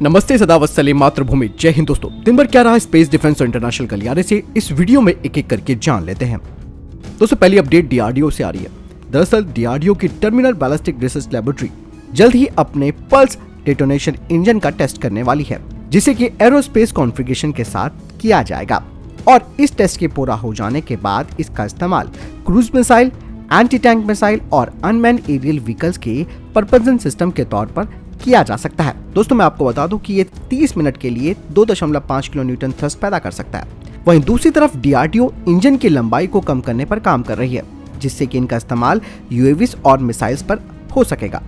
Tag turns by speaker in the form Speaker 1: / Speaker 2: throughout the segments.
Speaker 1: नमस्ते, सदावत सलीम, मातृभूमि, जय हिंद। दोस्तों, दिन भर क्या रहा स्पेस डिफेंस और इंटरनेशनल गलियारे से इस वीडियो में एक एक करके जान लेते हैं। दोस्तों, पहली अपडेट डीआरडीओ से आ रही है। दरअसल डीआरडीओ की टर्मिनल बैलिस्टिक रिसर्च लैबोरेटरी जल्द ही अपने पल्स डेटोनेशन इंजन का टेस्ट करने वाली है, जिसे कि एरोस्पेस कॉन्फ़िगरेशन के साथ किया जाएगा। और इस टेस्ट के पूरा हो जाने के बाद इसका इस्तेमाल cruise missile, anti tank missile और अनमैन एरियल व्हीकल्स के परपल्सन सिस्टम के तौर पर किया जा सकता है। दोस्तों, मैं आपको बता दूं कि ये 30 मिनट के लिए 2.5 किलो न्यूटन थ्रस्ट पैदा कर सकता है। वहीं दूसरी तरफ डीआरडीओ इंजन की लंबाई को कम करने पर काम कर रही है, जिससे कि इनका इस्तेमाल यूएवीज और मिसाइल्स पर हो सकेगा।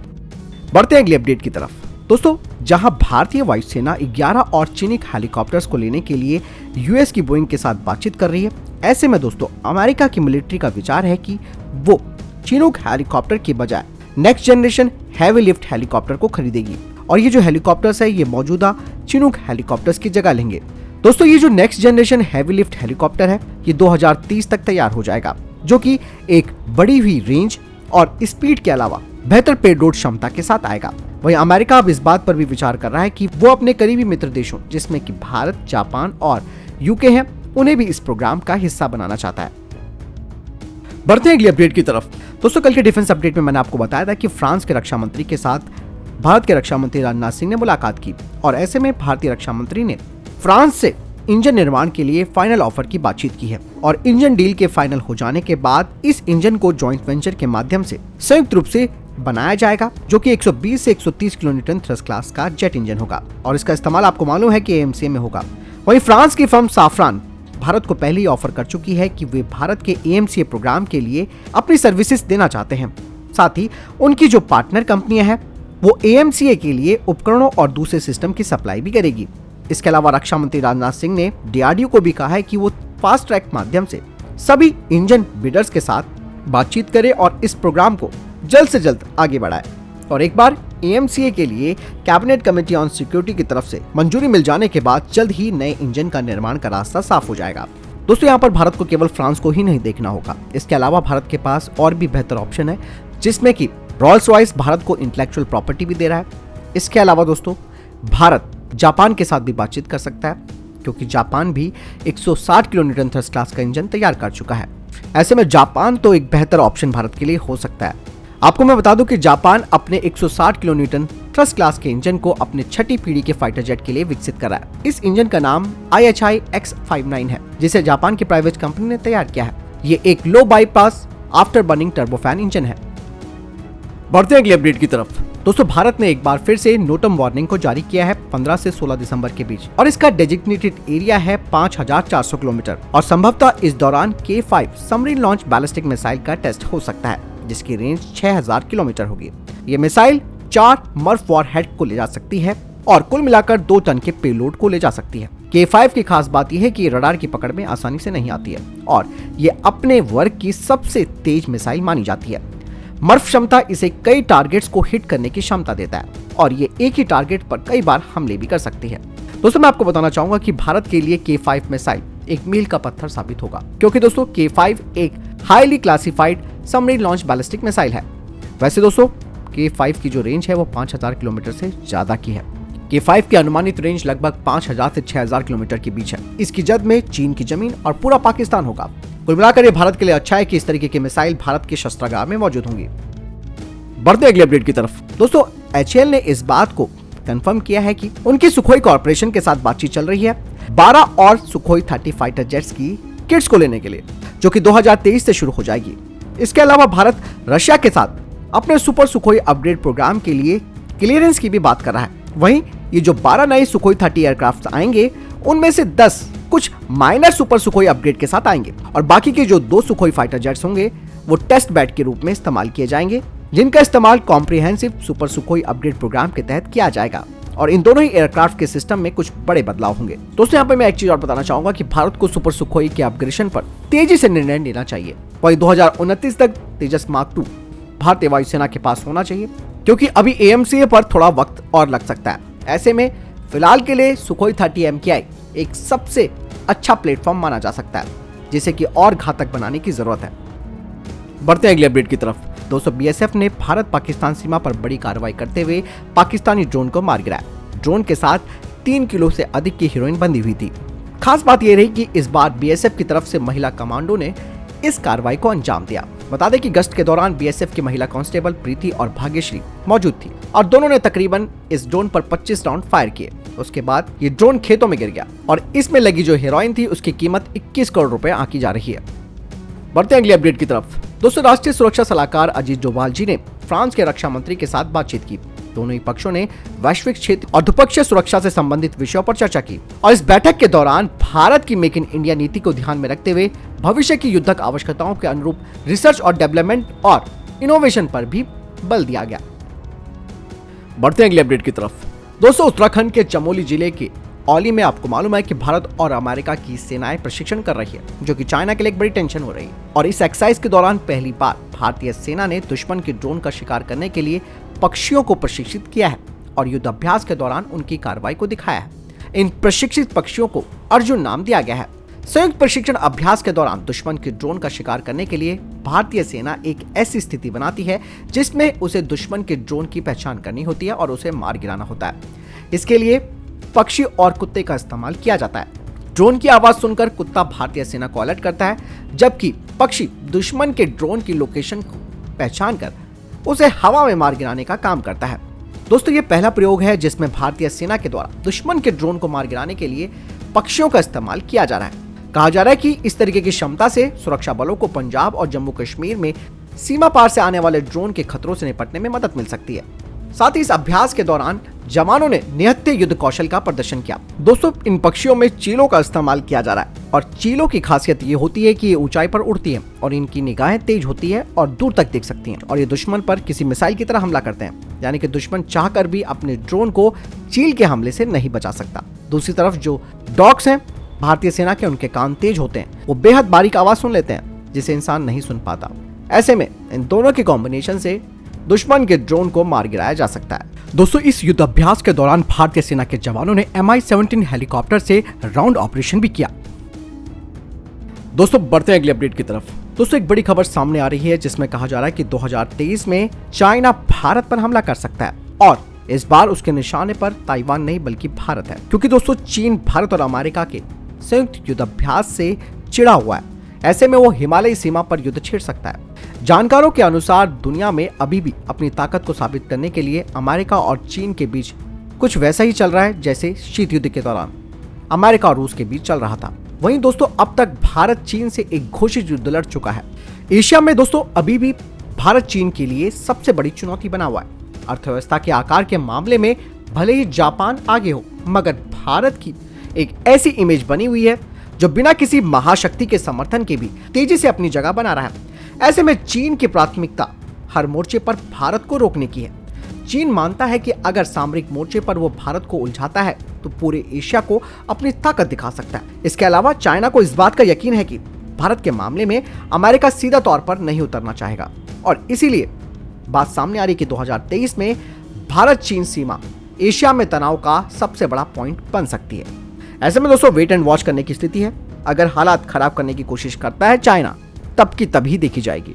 Speaker 1: बढ़ते हैं अगली अपडेट की तरफ। दोस्तों, जहां भारतीय वायुसेना 11 और चीनी हेलीकॉप्टर्स को लेने के लिए यूएस की बोइंग के साथ बातचीत कर रही है, ऐसे में दोस्तों अमेरिका की मिलिट्री का विचार है कि वो चीनूक हेलीकॉप्टर की बजाय next generation heavy lift helicopter को खरीदेगी। और ये जो हेलीकॉप्टर्स है, ये मौजूदा चीनूक हेलीकॉप्टर्स की जगह लेंगे। दोस्तों, ये जो next generation heavy lift helicopter है, ये 2030 तक तैयार हो जाएगा, जो कि एक बड़ी हुई रेंज और स्पीड के अलावा बेहतर पेलोड क्षमता के साथ आएगा। वहीं अमेरिका अब इस बात पर भी विचार कर रहा है कि वो अपने करीबी मित्र देशों, जिसमें कि भारत, जापान और यूके हैं, उन्हें भी इस प्रोग्राम का हिस्सा बनाना चाहता है। बढ़ते हैं अगली अपडेट की तरफ। दोस्तों, कल के डिफेंस अपडेट में मैंने आपको बताया था कि फ्रांस के रक्षा मंत्री के साथ भारत के रक्षा मंत्री राजनाथ सिंह ने मुलाकात की, और ऐसे में भारतीय रक्षा मंत्री ने फ्रांस से इंजन निर्माण के लिए फाइनल ऑफर की बातचीत की है। और इंजन डील के फाइनल हो जाने के बाद इस इंजन को जॉइंट वेंचर के माध्यम से संयुक्त रूप से बनाया जाएगा, जो कि 120 से 130 किलो न्यूटन थ्रस्ट क्लास का जेट इंजन होगा, और इसका इस्तेमाल आपको मालूम है कि एएमसीए में होगा। वहीं फ्रांस की फर्म साफ्रान भारत को पहले ही ऑफर कर चुकी है कि वे भारत के एएमसीए प्रोग्राम के लिए अपनी सर्विसेज देना चाहते हैं। साथ ही उनकी जो पार्टनर कंपनियां हैं, वो एएमसीए के लिए उपकरणों और दूसरे सिस्टम की सप्लाई भी करेगी। इसके अलावा रक्षा मंत्री राजनाथ सिंह ने डीआरडीओ को भी कहा है कि वो फास्ट ट्रैक माध्यम से सभी इंजन बिडर्स के साथ बातचीत करे और इस प्रोग्राम को जल्द से जल्द आगे बढ़ाए। और एक बार एएमसीए के लिए कैबिनेट कमेटी ऑन सिक्योरिटी की तरफ से मंजूरी मिल जाने के बाद जल्द ही नए इंजन का निर्माण का रास्ता साफ हो जाएगा। दोस्तों, यहाँ पर भारत को केवल फ्रांस को ही नहीं देखना होगा। इसके अलावा भारत के पास और भी बेहतर ऑप्शन है, जिसमें कि रॉल्स रॉयस भारत को इंटेलेक्चुअल प्रॉपर्टी भी दे रहा है। इसके अलावा दोस्तों, भारत जापान के साथ भी बातचीत कर सकता है, क्योंकि जापान भी 160 किलो न्यूटन थ्रस्ट क्लास का इंजन तैयार कर चुका है। ऐसे में जापान तो एक बेहतर ऑप्शन भारत के लिए हो सकता है। आपको मैं बता दूं कि जापान अपने 160 किलो न्यूटन थ्रस्ट क्लास के इंजन को अपने छठी पीढ़ी के फाइटर जेट के लिए विकसित कर रहा है। इस इंजन का नाम IHI X59 है, जिसे जापान की प्राइवेट कंपनी ने तैयार किया है। ये एक low bypass after burning turbofan engine है। बढ़ते हैं अगली अपडेट की तरफ। दोस्तों, भारत ने एक बार फिर से नोटम वार्निंग को जारी किया है 15 से 16 दिसंबर के बीच, और इसका डेजिग्नेटेड एरिया है 5400 किलोमीटर। और संभवतः इस दौरान K5 submarine launch ballistic missile का टेस्ट हो सकता है, जिसकी रेंज 6000 किलोमीटर होगी। ये मिसाइल 4 मर्फ वॉरहेड को ले जा सकती है और कुल मिलाकर 2 टन के पेलोड को ले जा सकती है। K5 की खास बात यह है कि ये रडार की पकड़ में आसानी से नहीं आती है, और ये अपने वर्ग की सबसे तेज मिसाइल मानी जाती है। मर्फ क्षमता इसे कई टारगेट्स को हिट करने की क्षमता देता है, और ये एक ही टारगेट पर कई बार हमले भी कर सकती है। दोस्तों, मैं आपको बताना चाहूंगा कि भारत के लिए K5 मिसाइल एक मील का पत्थर साबित होगा, क्योंकि दोस्तों K5 एक highly classified submarine launch ballistic missile है। वैसे दोस्तों, K5 की जो रेंज है वो 5000 किलोमीटर से ज्यादा की है। K5 की अनुमानित रेंज लगभग 5000 से 6000 किलोमीटर के बीच है। इसकी जद में चीन की जमीन और पूरा पाकिस्तान होगा। कुल मिलाकर ये भारत के लिए अच्छा है कि इस तरीके के मिसाइल भारत के शस्त्रागार में मौजूद होंगी। बढ़ते अगले अपडेट की तरफ। दोस्तों, HAL ने इस बात को कंफर्म किया है कि उनकी सुखोई कॉर्पोरेशन के साथ बातचीत चल रही है 12 और सुखोई 30 फाइटर जेट्स की किट्स को लेने के लिए, जो कि 2023 से शुरू हो जाएगी। इसके अलावा भारत रशिया के साथ अपने सुपर सुखोई अपग्रेड प्रोग्राम के लिए क्लियरेंस की भी बात कर रहा है। वहीं ये जो 12 नए सुखोई 30 एयरक्राफ्ट आएंगे, उनमें से 10 कुछ माइनर सुपर सुखोई अपग्रेड के साथ आएंगे, और बाकी के जो 2 सुखोई फाइटर जेट्स होंगे वो टेस्ट बैट के रूप में इस्तेमाल किए जाएंगे, जिनका इस्तेमाल comprehensive super Sukhoi upgrade programme के तहत किया जाएगा। और इन दोनों ही एयरक्राफ्ट के सिस्टम में कुछ बड़े बदलाव होंगे। दोस्तों, यहाँ पे मैं एक चीज और बताना चाहूंगा कि भारत को सुपर सुखोई के अपग्रेडेशन पर तेजी से निर्णय लेना चाहिए। वही 2029 तक तेजस मार्क 2 भारतीय वायुसेना के पास होना चाहिए, क्योंकि अभी एएमसीए पर थोड़ा वक्त और लग सकता है। ऐसे में फिलहाल के लिए सुखोई 30 MKI एक सबसे अच्छा प्लेटफॉर्म माना जा सकता है, जिसे कि और घातक बनाने की जरूरत है। बढ़ते हैं अगले अपडेट की तरफ। दोस्तों, बीएसएफ ने भारत पाकिस्तान सीमा पर बड़ी कार्रवाई करते हुए पाकिस्तानी ड्रोन को मार गिराया। ड्रोन के साथ 3 किलो से अधिक की हेरोइन बंधी हुई थी। खास बात यह रही कि इस बार बीएसएफ की तरफ से महिला कमांडो ने इस कार्रवाई को अंजाम दिया। बता दें कि गश्त के दौरान बीएसएफ की महिला कांस्टेबल प्रीति और भाग्यश्री मौजूद थी और दोनों ने तकरीबन इस ड्रोन पर 25 राउंड फायर किए। उसके बाद ये ड्रोन खेतों में गिर गया और इसमें लगी जो हेरोइन थी उसकी कीमत 21 करोड़ रुपए आंकी जा रही है। बढ़ते हैं अगली अपडेट की तरफ। दोस्तों, राष्ट्रीय सुरक्षा सलाहकार अजीत डोभाल जी ने फ्रांस के रक्षा मंत्री के साथ बातचीत की। दोनों ही पक्षों ने वैश्विक क्षेत्र और द्विपक्षीय सुरक्षा से संबंधित विषयों पर चर्चा की और इस बैठक के दौरान भारत की मेक इन इंडिया नीति को ध्यान में रखते हुए भविष्य की युद्धक आवश्यकताओं के अनुरूप रिसर्च और डेवलपमेंट और इनोवेशन पर भी बल दिया गया। बढ़ते हैं अगले अपडेट की तरफ। दोस्तों, उत्तराखंड के चमोली जिले के औली में आपको मालूम है कि भारत और अमेरिका की सेनाएं प्रशिक्षण कर रही है, जो कि चाइना के लिए एक बड़ी टेंशन हो रही है। और इस एक्सरसाइज के दौरान पहली बार भारतीय सेना ने दुश्मन के ड्रोन का शिकार करने के लिए पक्षियों को प्रशिक्षित किया है और युद्ध अभ्यास के दौरान उनकी कार्रवाई को दिखाया है। इन प्रशिक्षित पक्षियों को अर्जुन नाम दिया गया है। संयुक्त प्रशिक्षण अभ्यास के दौरान दुश्मन के ड्रोन का शिकार करने के लिए भारतीय सेना एक ऐसी स्थिति बनाती है जिसमें उसे दुश्मन के ड्रोन की पहचान करनी होती है और उसे मार गिराना होता है। इसके लिए पक्षी और कुत्ते का इस्तेमाल किया जाता है। ड्रोन की आवाज सुनकर कुत्ता भारतीय सेना को अलर्ट करता है, जबकि पक्षी दुश्मन के ड्रोन की लोकेशन को पहचान कर उसे हवा में मार गिराने का काम करता है। दोस्तों, ये पहला प्रयोग है जिसमें भारतीय सेना के द्वारा दुश्मन के ड्रोन को मार गिराने के लिए पक्षियों का इस्तेमाल किया जा रहा है। कहा जा रहा है कि इस तरीके की क्षमता से सुरक्षा बलों को पंजाब और जम्मू कश्मीर में सीमा पार से आने वाले ड्रोन के खतरों से निपटने में मदद मिल सकती है। साथ ही इस अभ्यास के दौरान जवानों ने निहत्थे युद्ध कौशल का प्रदर्शन किया। दोस्तों, इन पक्षियों में चीलों का इस्तेमाल किया जा रहा है और चीलों की खासियत ये होती है कि ये ऊंचाई पर उड़ती है और इनकी निगाहें तेज होती है और दूर तक देख सकती हैं और ये दुश्मन पर किसी मिसाइल की तरह हमला करते हैं, यानी कि दुश्मन चाहकर भी अपने ड्रोन को चील के हमले से नहीं बचा सकता। दूसरी तरफ जो डॉग्स हैं भारतीय सेना के, उनके कान तेज होते हैं, वो बेहद बारीक आवाज सुन लेते हैं जिसे इंसान नहीं सुन पाता। ऐसे में इन दोनों के कॉम्बिनेशन से दुश्मन के ड्रोन को मार गिराया जा सकता है। दोस्तों, इस युद्ध अभ्यास के दौरान भारतीय सेना के जवानों ने Mi-17 हेलीकॉप्टर से राउंड ऑपरेशन भी किया। दोस्तों, बढ़ते हैं अगले अपडेट की तरफ। दोस्तों, एक बड़ी खबर सामने आ रही है जिसमें कहा जा रहा है कि 2023 में चाइना भारत पर हमला कर सकता है और इस बार उसके निशाने पर ताइवान नहीं बल्कि भारत है, क्योंकि दोस्तों चीन भारत और अमेरिका के संयुक्त युद्ध अभ्यास से चिढ़ा हुआ है। ऐसे में वो हिमालयी सीमा पर युद्ध छेड़ सकता है। जानकारों के अनुसार दुनिया में अभी भी अपनी ताकत को साबित करने के लिए अमेरिका और चीन के बीच कुछ वैसा ही चल रहा है जैसे शीत युद्ध के दौरान अमेरिका और रूस के बीच चल रहा था। वहीं दोस्तों, अब तक भारत चीन से एक घोषित युद्ध लड़ चुका है। एशिया में दोस्तों अभी भी भारत चीन के लिए सबसे बड़ी चुनौती बना हुआ है। अर्थव्यवस्था के आकार के मामले में भले ही जापान आगे हो, मगर भारत की एक ऐसी इमेज बनी हुई है जो बिना किसी महाशक्ति के समर्थन के भी तेजी से अपनी जगह बना रहा है। ऐसे में चीन की प्राथमिकता हर मोर्चे पर भारत को रोकने की है। चीन मानता है कि अगर सामरिक मोर्चे पर वो भारत को उलझाता है तो पूरे एशिया को अपनी ताकत दिखा सकता है। इसके अलावा चाइना को इस बात का यकीन है कि भारत के मामले में अमेरिका सीधा तौर पर नहीं उतरना चाहेगा और इसीलिए बात सामने आ रही कि 2023 में भारत चीन सीमा एशिया में तनाव का सबसे बड़ा पॉइंट बन सकती है। ऐसे में दोस्तों वेट एंड वॉच करने की स्थिति है। अगर हालात खराब करने की कोशिश करता है चाइना, तब की तभी देखी जाएगी।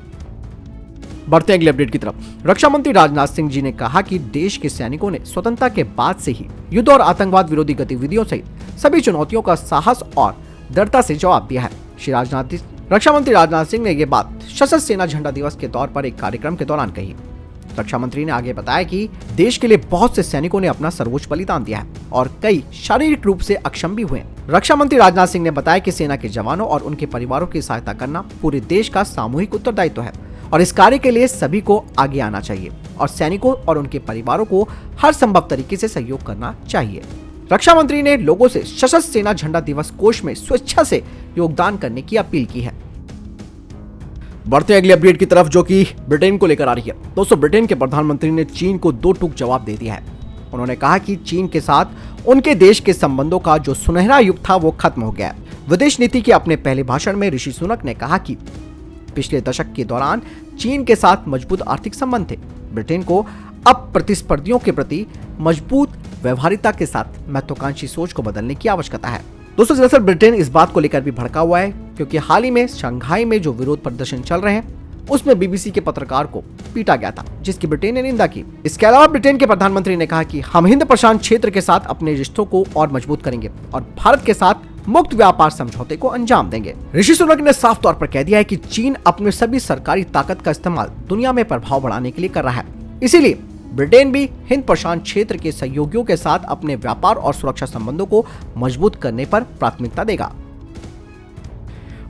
Speaker 1: बढ़ते हैं अगले अपडेट की तरफ। रक्षा मंत्री राजनाथ सिंह जी ने कहा कि देश के सैनिकों ने स्वतंत्रता के बाद से ही युद्ध और आतंकवाद विरोधी गतिविधियों सहित सभी चुनौतियों का साहस और दृढ़ता से जवाब दिया है। रक्षा मंत्री राजनाथ सिंह ने यह बात सशस्त्र सेना झंडा दिवस के तौर पर एक कार्यक्रम के दौरान कही। रक्षा मंत्री ने आगे बताया कि देश के लिए बहुत से सैनिकों ने अपना सर्वोच्च बलिदान दिया है और कई शारीरिक रूप से अक्षम भी हुए हैं। रक्षा मंत्री राजनाथ सिंह ने बताया कि सेना के जवानों और उनके परिवारों की सहायता करना पूरे देश का सामूहिक उत्तरदायित्व है और इस कार्य के लिए सभी को आगे आना चाहिए और सैनिकों और उनके परिवारों को हर संभव तरीके से सहयोग करना चाहिए। रक्षा मंत्री ने लोगों से सशस्त्र सेना झंडा दिवस कोष में स्वेच्छा से योगदान करने की अपील की है। बढ़ते अगले अपडेट की तरफ जो कि ब्रिटेन को लेकर आ रही है। दोस्तों, ब्रिटेन के प्रधानमंत्री ने चीन को दो टूक जवाब दे दिया है। उन्होंने कहा कि चीन के साथ उनके देश के संबंधों का जो सुनहरा युग था वो खत्म हो गया। विदेश नीति के अपने पहले भाषण में ऋषि सुनक ने कहा कि पिछले दशक के दौरान चीन के साथ मजबूत आर्थिक संबंध थे। ब्रिटेन को अब प्रतिस्पर्धियों के प्रति मजबूत व्यवहारिता के साथ महत्वाकांक्षी सोच को बदलने की आवश्यकता है। दोस्तों, दरअसल ब्रिटेन इस बात को लेकर भी भड़का हुआ है क्योंकि हाल ही में शंघाई में जो विरोध प्रदर्शन चल रहे हैं उसमें बीबीसी के पत्रकार को पीटा गया था, जिसकी ब्रिटेन ने निंदा की। इसके अलावा ब्रिटेन के प्रधानमंत्री ने कहा कि हम हिंद प्रशांत क्षेत्र के साथ अपने रिश्तों को और मजबूत करेंगे और भारत के साथ मुक्त व्यापार समझौते को अंजाम देंगे। ऋषि सुनक ने साफ तौर पर कह दिया है कि चीन अपने सभी सरकारी ताकत का इस्तेमाल दुनिया में प्रभाव बढ़ाने के लिए कर रहा है, इसीलिए ब्रिटेन भी हिंद प्रशांत क्षेत्र के सहयोगियों के साथ अपने व्यापार और सुरक्षा संबंधों को मजबूत करने पर प्राथमिकता देगा।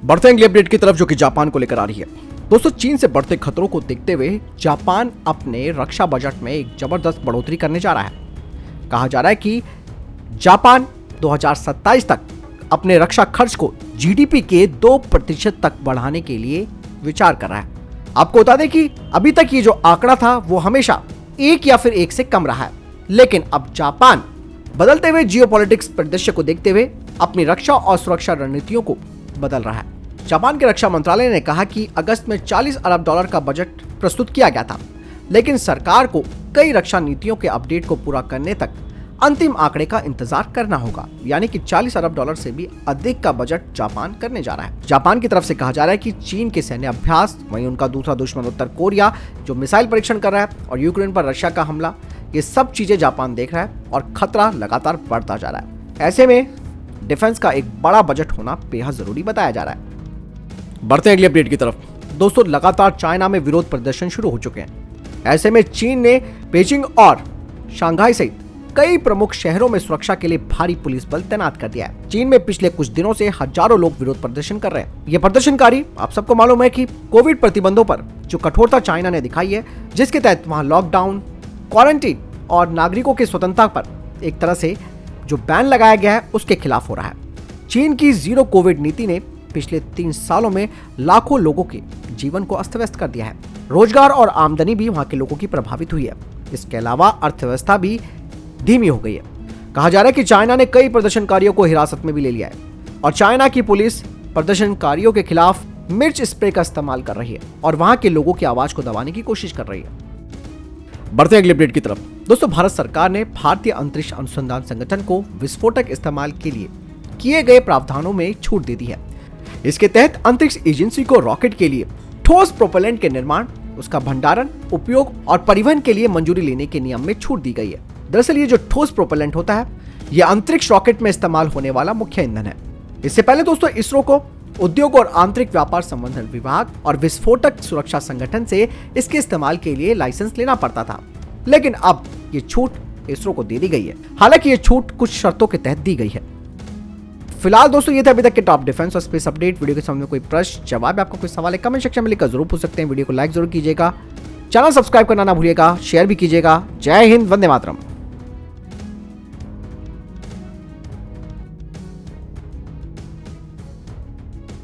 Speaker 1: बढ़ते हैं अगली अपडेट की तरफ, जो कि जापान को लेकर आ रही है। दोस्तों, चीन से बढ़ते खतरों को देखते हुए जापान अपने रक्षा बजट में एक जबरदस्त बढ़ोतरी करने जा रहा है। कहा जा रहा है कि जापान 2027 तक अपने रक्षा खर्च को जीडीपी के 2% तक बढ़ाने के लिए विचार कर रहा है। आपको बता दें कि अभी तक ये जो आंकड़ा था वो हमेशा 1 या फिर 1 से कम रहा है, लेकिन अब जापान बदलते हुए जियोपॉलिटिक्स परिदृश्य को देखते हुए अपनी रक्षा और सुरक्षा रणनीतियों को बदल रहा है। जापान के रक्षा मंत्रालय ने कहा कि अगस्त में $40 अरब का बजट प्रस्तुत किया गया था, लेकिन सरकार को कई रक्षा नीतियों के अपडेट को पूरा करने तक अंतिम आंकड़े का इंतजार करना होगा, यानी कि $40 अरब से भी अधिक का बजट जापान करने जा रहा है। जापान की तरफ से कहा जा रहा है कि चीन के सैन्य अभ्यास, वहीं उनका दूसरा दुश्मन उत्तर कोरिया जो मिसाइल परीक्षण कर रहा है, और यूक्रेन पर रशिया का हमला, ये सब चीजें जापान देख रहा है और खतरा लगातार बढ़ता जा रहा है। ऐसे में डिफेंस का एक बड़ा बजट होना बेहद जरूरी बताया जा रहा है। बढ़ते हैं अगली अपडेट की तरफ। दोस्तों, लगातार चाइना में विरोध प्रदर्शन शुरू हो चुके हैं। ऐसे में चीन ने बीजिंग और शंघाई सहित कई प्रमुख शहरों में सुरक्षा के लिए भारी पुलिस बल तैनात कर दिया है। चीन में पिछले कुछ दिनों से हजारों लोग विरोध प्रदर्शन कर रहे हैं। ये प्रदर्शनकारी, आप सबको मालूम है कि कोविड प्रतिबंधों पर जो कठोरता चाइना ने दिखाई है, जिसके तहत वहां लॉकडाउन, क्वारंटीन और नागरिकों की स्वतंत्रता पर एक तरह से जो बैन लगाया गया है, उसके खिलाफ हो रहा है। चीन की जीरो कोविड नीति ने पिछले 3 सालों में लाखों लोगों के जीवन को अस्त व्यस्त कर दिया है। रोजगार और आमदनी भी वहां के लोगों की प्रभावित हुई है। इसके अलावा अर्थव्यवस्था भी धीमी हो गई है। कहा जा रहा है कि चाइना ने कई प्रदर्शनकारियों को हिरासत में भी ले लिया है और चाइना की पुलिस प्रदर्शनकारियों के खिलाफ मिर्च स्प्रे का इस्तेमाल कर रही है और वहां के लोगों की आवाज को दबाने की कोशिश कर रही है। बढ़ते अगले अपडेट की तरफ। दोस्तों, भारत सरकार ने भारतीय अंतरिक्ष अनुसंधान संगठन को विस्फोटक इस्तेमाल के लिए किए गए प्रावधानों में छूट दे दी है। इसके तहत अंतरिक्ष एजेंसी को रॉकेट के लिए ठोस प्रोपेलेंट के निर्माण, उसका भंडारण, उपयोग और परिवहन के लिए मंजूरी लेने के नियम में छूट दी गई है। दरअसल ये जो ठोस प्रोपेलेंट होता है, यह अंतरिक्ष रॉकेट में इस्तेमाल होने वाला मुख्य ईंधन है। इससे पहले दोस्तों, इसरो को उद्योग और आंतरिक व्यापार संवर्धन विभाग और विस्फोटक सुरक्षा संगठन से इसके इस्तेमाल के लिए लाइसेंस लेना पड़ता था, लेकिन अब ये छूट इसरो को दे दी गई है। हालांकि ये छूट कुछ शर्तों के तहत दी गई है। फिलहाल दोस्तों, ये थे अभी तक के टॉप डिफेंस और स्पेस अपडेट। वीडियो के सामने कोई प्रश्न, जवाब, आपका कोई सवाल है, कमेंट सेक्शन में लिखकर जरूर पूछ सकते हैं। वीडियो को लाइक जरूर कीजिएगा, चैनल सब्सक्राइब करना ना भूलिएगा, शेयर भी कीजिएगा। जय हिंद, वंदे मातरम।